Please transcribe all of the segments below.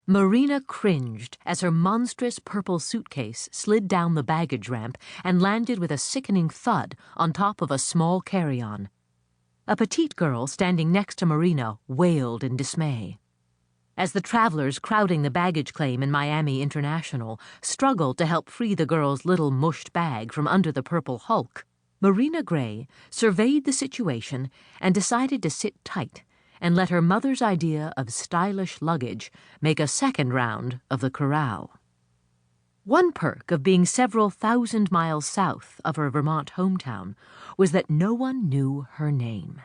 Marina cringed as her monstrous purple suitcase slid down the baggage ramp and landed with a sickening thud on top of a small carry-on. A petite girl standing next to Marina wailed in dismay. As the travelers crowding the baggage claim in Miami International struggled to help free the girl's little mushed bag from under the purple hulk, Marina Gray surveyed the situation and decided to sit tight and let her mother's idea of stylish luggage make a second round of the corral. One perk of being several thousand miles south of her Vermont hometown was that no one knew her name.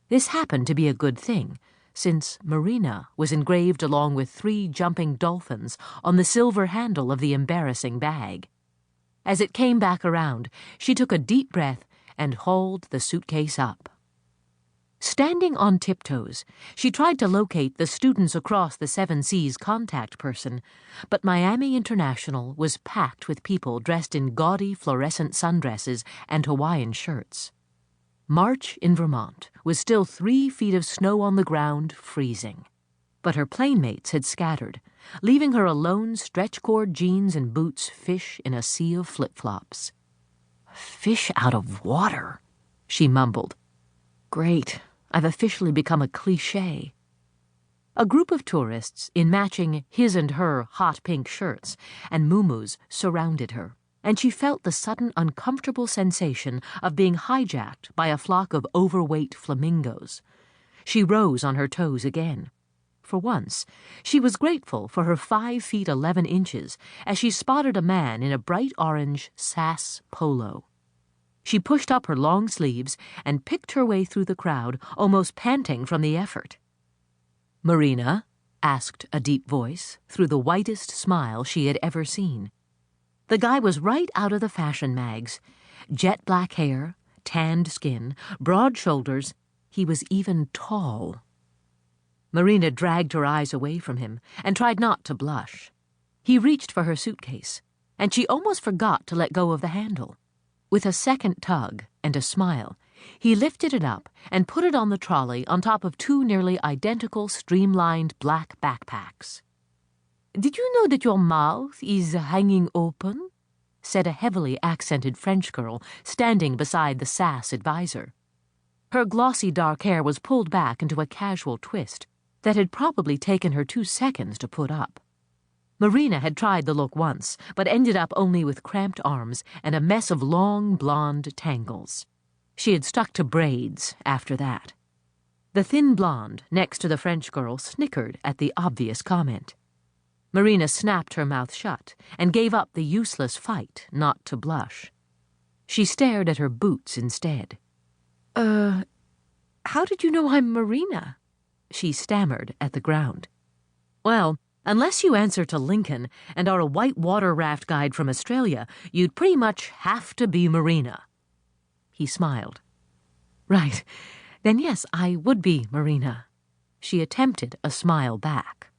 This happened to be a good thing, since Marina was engraved along with 3 jumping dolphins on the silver handle of the embarrassing bag. As it came back around, she took a deep breath and hauled the suitcase up. Standing on tiptoes, she tried to locate the Students Across the Seven Seas contact person, but Miami International was packed with people dressed in gaudy fluorescent sundresses and Hawaiian shirts. March in Vermont was still 3 feet of snow on the ground, freezing. But her planemates had scattered, leaving her alone stretch-cord jeans and boots fish in a sea of flip-flops. "Fish out of water," she mumbled. "Great. I've officially become a cliché." A group of tourists in matching his and her hot pink shirts and muumuus surrounded her, and she felt the sudden uncomfortable sensation of being hijacked by a flock of overweight flamingos. She rose on her toes again. For once, she was grateful for her 5 feet 11 inches as she spotted a man in a bright orange SAS polo. She pushed up her long sleeves and picked her way through the crowd, almost panting from the effort. "Marina?" asked a deep voice through the whitest smile she had ever seen. The guy was right out of the fashion mags. Jet black hair, tanned skin, broad shoulders. He was even tall. Marina dragged her eyes away from him and tried not to blush. He reached for her suitcase, and she almost forgot to let go of the handle. With a second tug and a smile, he lifted it up and put it on the trolley on top of 2 nearly identical streamlined black backpacks. "Did you know that your mouth is hanging open?" said a heavily accented French girl standing beside the SAS advisor. Her glossy dark hair was pulled back into a casual twist that had probably taken her 2 seconds to put up. Marina had tried the look once, but ended up only with cramped arms and a mess of long blonde tangles. She had stuck to braids after that. The thin blonde next to the French girl snickered at the obvious comment. Marina snapped her mouth shut and gave up the useless fight not to blush. She stared at her boots instead. How did you know I'm Marina?" she stammered at the ground. "Well, unless you answer to Lincoln and are a white water raft guide from Australia, you'd pretty much have to be Marina." He smiled. "Right. Then yes, I would be Marina." She attempted a smile back.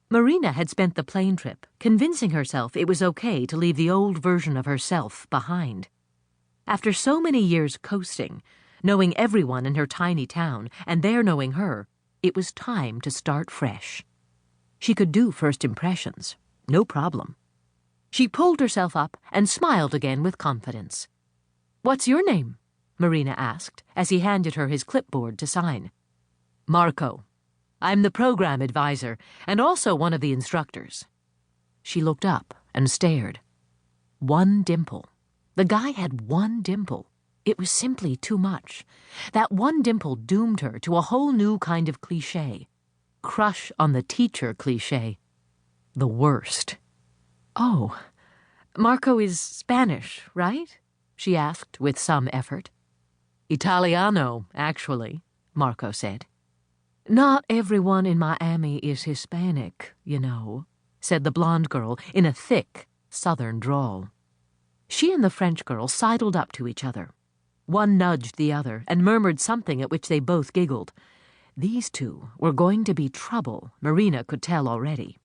Marina had spent the plane trip convincing herself it was okay to leave the old version of herself behind. After so many years coasting, knowing everyone in her tiny town and their knowing her, it was time to start fresh. She could do first impressions, no problem. She pulled herself up and smiled again with confidence. "What's your name?" Marina asked as he handed her his clipboard to sign. "Marco. I'm the program advisor and also one of the instructors." She looked up and stared. One dimple. The guy had one dimple. It was simply too much. That one dimple doomed her to a whole new kind of cliché. Crush on the teacher cliché. The worst. "Oh, Marco is Spanish, right?" she asked with some effort. "Italiano, actually," Marco said. "Not everyone in Miami is Hispanic, you know," said the blonde girl in a thick southern drawl. She and the French girl sidled up to each other. One nudged the other and murmured something at which they both giggled. These two were going to be trouble, Marina could tell already.